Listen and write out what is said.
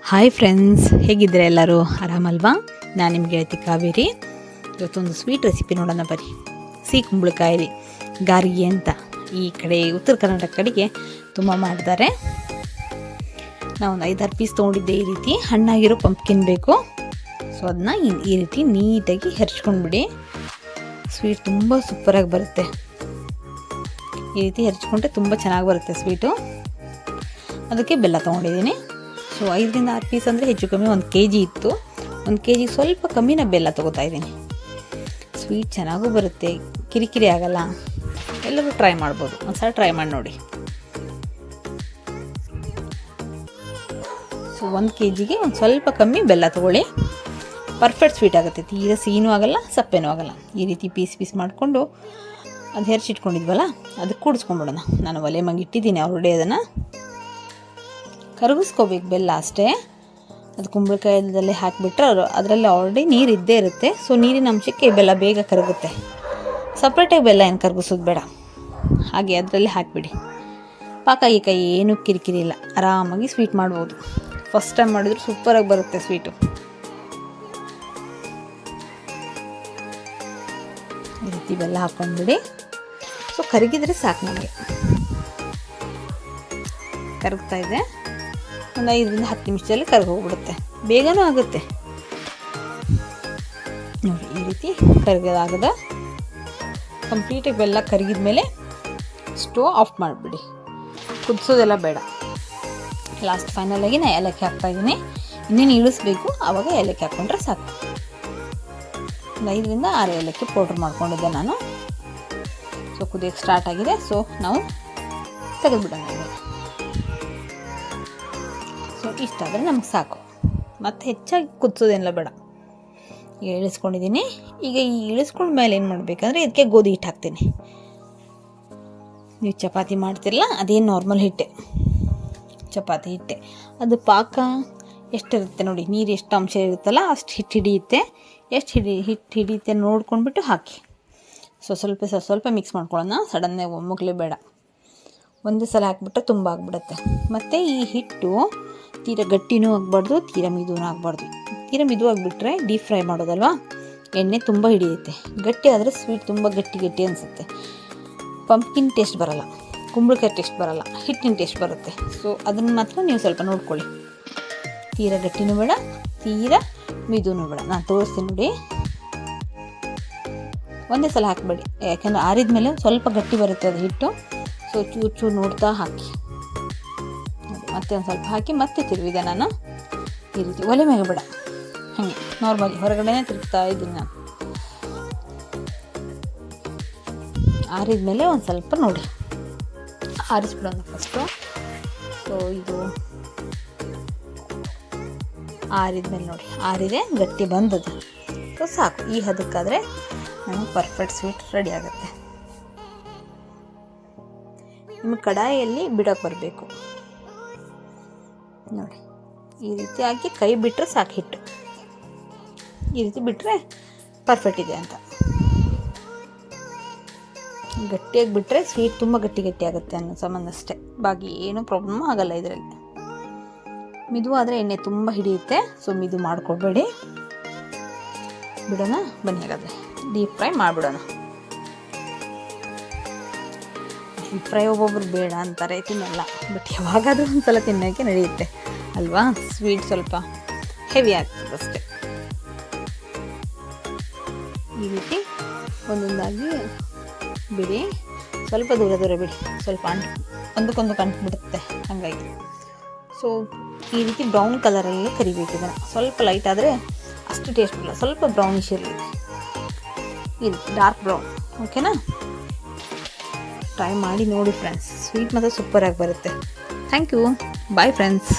Hi friends, ಹೇಗಿದ್ದೀರಾ ಎಲ್ಲರೂ? ಆರಾಮಲ್ವಾ? ನಾನು ನಿಮಗೆ ಗೆಳತಿ ಕಾವೇರಿ. ಇವತ್ತೊಂದು ಸ್ವೀಟ್ ರೆಸಿಪಿ ನೋಡೋಣ ಬರ್ರಿ. ಸಿಹಿ ಕುಂಬಳಕಾಯಿ ಗಾರಿಗೆ ಅಂತ ಈ ಕಡೆ ಉತ್ತರ ಕರ್ನಾಟಕ ಕಡೆಗೆ ತುಂಬ ಮಾಡ್ತಾರೆ. ನಾವು ಒಂದು 5-6 ಪೀಸ್ ತೊಗೊಂಡಿದ್ದೆ. ಈ ರೀತಿ ಹಣ್ಣಾಗಿರೋ ಪಂಪ್ಕಿನ್ ಬೇಕು. ಸೊ ಅದನ್ನ ಈ ರೀತಿ ನೀಟಾಗಿ ಹೆರ್ಚ್ಕೊಂಡ್ಬಿಡಿ. ಸ್ವೀಟ್ ತುಂಬ ಸೂಪರಾಗಿ ಬರುತ್ತೆ. ಈ ರೀತಿ ಹೆರ್ಚ್ಕೊಂಡ್ರೆ ತುಂಬ ಚೆನ್ನಾಗಿ ಬರುತ್ತೆ ಸ್ವೀಟು. ಅದಕ್ಕೆ ಬೆಲ್ಲ ತೊಗೊಂಡಿದ್ದೀನಿ. ಸೊ 5-6 ಪೀಸ್ ಅಂದರೆ ಹೆಚ್ಚು ಕಮ್ಮಿ 1 kg ಇತ್ತು. 1 kg ಸ್ವಲ್ಪ ಕಮ್ಮಿನ ಬೆಲ್ಲ ತೊಗೋತಾ ಇದ್ದೀನಿ. ಸ್ವೀಟ್ ಚೆನ್ನಾಗೂ ಬರುತ್ತೆ, ಕಿರಿಕಿರಿ ಆಗಲ್ಲ. ಎಲ್ಲರೂ ಟ್ರೈ ಮಾಡ್ಬೋದು, ಒಂದ್ಸಲ ಟ್ರೈ ಮಾಡಿ ನೋಡಿ. ಸೊ 1 kgಗೆ ಒಂದು ಸ್ವಲ್ಪ ಕಮ್ಮಿ ಬೆಲ್ಲ ತೊಗೊಳ್ಳಿ. ಪರ್ಫೆಕ್ಟ್ ಸ್ವೀಟ್ ಆಗುತ್ತೆ. ತೀರಾ ಸಿಹಿನೂ ಆಗಲ್ಲ, ಸಪ್ಪೆನೂ ಆಗಲ್ಲ. ಈ ರೀತಿ ಪೀಸ್ ಮಾಡಿಕೊಂಡು ಅದು ಹೆರ್ಚಿಟ್ಕೊಂಡಿದ್ವಲ್ಲ ಅದಕ್ಕೆ ಕೂಡಿಸ್ಕೊಂಡ್ಬಿಡೋಣ. ನಾನು ಒಲೆ ಮ್ಯಾಗೆ ಇಟ್ಟಿದ್ದೀನಿ ಆಲ್ರೆಡಿ. ಅದನ್ನು ಕರಗಿಸ್ಕೋಬೇಕು ಬೆಲ್ಲ ಅಷ್ಟೇ. ಅದು ಕುಂಬಳಕಾಯದಲ್ಲೇ ಹಾಕಿಬಿಟ್ರೆ ಅದರಲ್ಲಿ ಆಲ್ರೆಡಿ ನೀರು ಇದ್ದೇ ಇರುತ್ತೆ. ಸೊ ನೀರಿನ ಅಂಶಕ್ಕೆ ಬೆಲ್ಲ ಬೇಗ ಕರಗುತ್ತೆ. ಸಪ್ರೇಟಾಗಿ ಬೆಲ್ಲ ಏನು ಕರಗಿಸೋದು ಬೇಡ, ಹಾಗೆ ಅದರಲ್ಲಿ ಹಾಕಿಬಿಡಿ. ಪಾಕ ಈ ಕೈ ಏನೂ ಕಿರಿಕಿರಿ ಇಲ್ಲ, ಆರಾಮಾಗಿ ಸ್ವೀಟ್ ಮಾಡ್ಬೋದು. ಫಸ್ಟ್ ಟೈಮ್ ಮಾಡಿದ್ರು ಸೂಪರಾಗಿ ಬರುತ್ತೆ ಸ್ವೀಟು. ಈ ರೀತಿ ಬೆಲ್ಲ ಹಾಕ್ಕೊಂಡ್ಬಿಡಿ. ಸೊ ಕರಗಿದ್ರೆ ಸಾಕು. ನಮಗೆ ಕರಗ್ತಾ ಇದೆ. ಒಂದು 5-10 ನಿಮಿಷದಲ್ಲಿ ಕರಗಿ ಹೋಗ್ಬಿಡುತ್ತೆ. ಬೇಗನೂ ಆಗುತ್ತೆ ನೋಡಿ. ಈ ರೀತಿ ಕರಗೋದಾಗದ ಕಂಪ್ಲೀಟಾಗಿ ಬೆಲ್ಲ ಕರಗಿದ ಮೇಲೆ ಸ್ಟವ್ ಆಫ್ ಮಾಡಿಬಿಡಿ. ಕುದಿಸೋದೆಲ್ಲ ಬೇಡ. ಲಾಸ್ಟ್ ಫೈನಲಾಗಿ ನಾನು ಏಲಕ್ಕಿ ಹಾಕ್ತಾಯಿದ್ದೀನಿ. ಇನ್ನೇನು ಇಳಿಸ್ಬೇಕು, ಆವಾಗ ಏಲಕ್ಕಿ ಹಾಕ್ಕೊಂಡ್ರೆ ಸಾಕು. ಒಂದು 5-6 ಏಲಕ್ಕಿ ಪೌಡ್ರ್ ಮಾಡ್ಕೊಂಡಿದ್ದೆ ನಾನು. ಸೊ ಕುದಿಯೋಕ್ಕೆ ಸ್ಟಾರ್ಟ್ ಆಗಿದೆ. ಸೊ ನಾವು ತೆಗೆದುಬಿಡೋಣ ಇವಾಗ. ಸೊ ಇಷ್ಟ ಆದರೆ ನಮ್ಗೆ ಸಾಕು. ಮತ್ತು ಹೆಚ್ಚಾಗಿ ಕುದಿಸೋದೇನಿಲ್ಲ ಬೇಡ. ಈಗ ಇಳಿಸ್ಕೊಂಡಿದ್ದೀನಿ. ಈಗ ಈ ಇಳಿಸ್ಕೊಂಡ ಮೇಲೆ ಏನು ಮಾಡಬೇಕಂದ್ರೆ ಇದಕ್ಕೆ ಗೋಧಿ ಹಿಟ್ಟು ಹಾಕ್ತೀನಿ. ನೀವು ಚಪಾತಿ ಮಾಡ್ತಿರಲ್ಲ, ಅದೇನು ನಾರ್ಮಲ್ ಹಿಟ್ಟೆ, ಚಪಾತಿ ಹಿಟ್ಟೆ. ಅದು ಪಾಕ ಎಷ್ಟಿರುತ್ತೆ ನೋಡಿ, ನೀರು ಎಷ್ಟು ಅಂಶ ಇರುತ್ತಲ್ಲ ಅಷ್ಟು ಹಿಟ್ಟು ಹಿಡಿಯುತ್ತೆ. ಎಷ್ಟು ಹಿಟ್ಟು ಹಿಡಿಯುತ್ತೆ ನೋಡ್ಕೊಂಡ್ಬಿಟ್ಟು ಹಾಕಿ. ಸೊ ಸ್ವಲ್ಪ ಮಿಕ್ಸ್ ಮಾಡ್ಕೊಳ್ಳೋಣ. ಸಡನ್ನಾಗಿ ಒಮ್ಮಗಲೇ ಬೇಡ. ಒಂದೇ ಸಲ ಹಾಕಿಬಿಟ್ರೆ ತುಂಬ ಆಗಿಬಿಡುತ್ತೆ. ಮತ್ತು ಈ ಹಿಟ್ಟು ತೀರ ಗಟ್ಟಿನೂ ಆಗಬಾರ್ದು, ತೀರ ಮಿದುನೂ ಆಗಬಾರ್ದು. ತೀರ ಮಿದು ಆಗಿಬಿಟ್ರೆ ಡೀಪ್ ಫ್ರೈ ಮಾಡೋದಲ್ವಾ, ಎಣ್ಣೆ ತುಂಬ ಹಿಡಿಯುತ್ತೆ. ಗಟ್ಟಿ ಆದರೆ ಸ್ವೀಟ್ ತುಂಬ ಗಟ್ಟಿ ಅನಿಸುತ್ತೆ. ಪಂಪ್ಕಿನ್ ಟೇಸ್ಟ್ ಬರೋಲ್ಲ, ಕುಂಬಳಕಾಯಿ ಟೇಸ್ಟ್ ಬರೋಲ್ಲ, ಹಿಟ್ಟಿನ ಟೇಸ್ಟ್ ಬರುತ್ತೆ. ಸೊ ಅದನ್ನು ಮಾತ್ರ ನೀವು ಸ್ವಲ್ಪ ನೋಡ್ಕೊಳ್ಳಿ. ತೀರ ಗಟ್ಟಿನೂ ಬೇಡ, ತೀರ ಮಿದುನೂ ಬೇಡ. ನಾನು ತೋರಿಸ್ತೀನಿ ನೋಡಿ. ಒಂದೇ ಸಲ ಹಾಕಬೇಡಿ, ಯಾಕೆಂದರೆ ಆರಿದ ಮೇಲೆ ಸ್ವಲ್ಪ ಗಟ್ಟಿ ಬರುತ್ತೆ ಅದು ಹಿಟ್ಟು. ಸೊ ಚೂರು ನೋಡ್ತಾ ಹಾಕಿ. ಮತ್ತೆ ಒಂದು ಸ್ವಲ್ಪ ಹಾಕಿ ಮತ್ತೆ ತಿರುವಿದೆ ನಾನು. ಈ ರೀತಿ ಒಲೆ ಮೇಲೆ ಬೇಡ, ಹಾಗೆ ನಾರ್ಮಲಿ ಹೊರಗಡೆನೇ ತಿರುಗ್ತಾ ಇದ್ದೀನಿ ನಾನು. ಆರಿದ ಮೇಲೆ ಒಂದು ಸ್ವಲ್ಪ ನೋಡಿ ಆರಿಸ್ಬಿಡೋಣ ಫಸ್ಟು. ಸೊ ಇದು ಆರಿದ ಮೇಲೆ ನೋಡಿ, ಆರಿದೆ, ಗಟ್ಟಿ ಬಂದದ್ದು. ಸೊ ಸಾಕು. ಈ ಹದಕ್ಕಾದರೆ ನಮಗೆ ಪರ್ಫೆಕ್ಟ್ ಸ್ವೀಟ್ ರೆಡಿ ಆಗುತ್ತೆ. ನಿಮಗೆ ಕಡಾಯಿಯಲ್ಲಿ ಬಿಡೋಕೆ ಬರಬೇಕು ನೋಡಿ. ಈ ರೀತಿ ಹಾಕಿ ಕೈ ಬಿಟ್ಟರೆ ಸಾಕು. ಹಿಟ್ಟು ಈ ರೀತಿ ಬಿಟ್ಟರೆ ಪರ್ಫೆಕ್ಟ್ ಇದೆ ಅಂತ. ಗಟ್ಟಿಯಾಗಿ ಬಿಟ್ಟರೆ ಸ್ವೀಟ್ ತುಂಬ ಗಟ್ಟಿ ಆಗುತ್ತೆ ಅನ್ನೋ ಸಂಬಂಧ ಅಷ್ಟೇ. ಬಾಗಿ ಏನೂ ಪ್ರಾಬ್ಲಮ್ ಆಗಲ್ಲ ಇದರಲ್ಲಿ. ಮಿದು ಆದರೆ ಎಣ್ಣೆ ತುಂಬ ಹಿಡಿಯುತ್ತೆ. ಸೊ ಮಿದು ಮಾಡಿಕೊಡ್ಬೇಡಿ. ಬಿಡೋಣ ಬನ್ನಿ. ಹಾಗಾದರೆ ಡೀಪ್ ಫ್ರೈ ಮಾಡಿಬಿಡೋಣ. ಡೀಪ್ ಫ್ರೈ ಒಬ್ಬೊಬ್ರು ಬೇಡ ಅಂತಾರೆ, ತಿನ್ನಲ್ಲ. ಬಟ್ ಯಾವಾಗಾದರೂ ಒಂದು ಸಲ ತಿನ್ನೋಕ್ಕೆ ನಡೆಯುತ್ತೆ ಅಲ್ವಾ. ಸ್ವೀಟ್ ಸ್ವಲ್ಪ ಹೆವಿ ಆಗ್ತದೆ ಅಷ್ಟೇ. ಈ ರೀತಿ ಒಂದೊಂದಾಗಿ ಬಿಡಿ. ಸ್ವಲ್ಪ ದೂರ ಬಿಡಿ, ಸ್ವಲ್ಪ ಒಂದಕ್ಕೊಂದು ಅಂಟ್ಬಿಡುತ್ತೆ ಹಾಗಾಗಿ. ಸೊ ಈ ರೀತಿ ಬ್ರೌನ್ ಕಲರಲ್ಲಿ ಕರಿಬೇಕು ಇದನ್ನು. ಸ್ವಲ್ಪ ಲೈಟ್ ಆದರೆ ಅಷ್ಟು ಟೇಸ್ಟ್ ಇಲ್ಲ, ಸ್ವಲ್ಪ ಬ್ರೌನಿಶ್ ಇರಲಿ. ಈ ರೀತಿ ಡಾರ್ಕ್ ಬ್ರೌನ್. ಓಕೆನಾ? ಟ್ರೈ ಮಾಡಿ ನೋಡಿ ಫ್ರೆಂಡ್ಸ್. ಸ್ವೀಟ್ ಮಾತ್ರ ಸೂಪರಾಗಿ ಬರುತ್ತೆ. Thank you. Bye friends.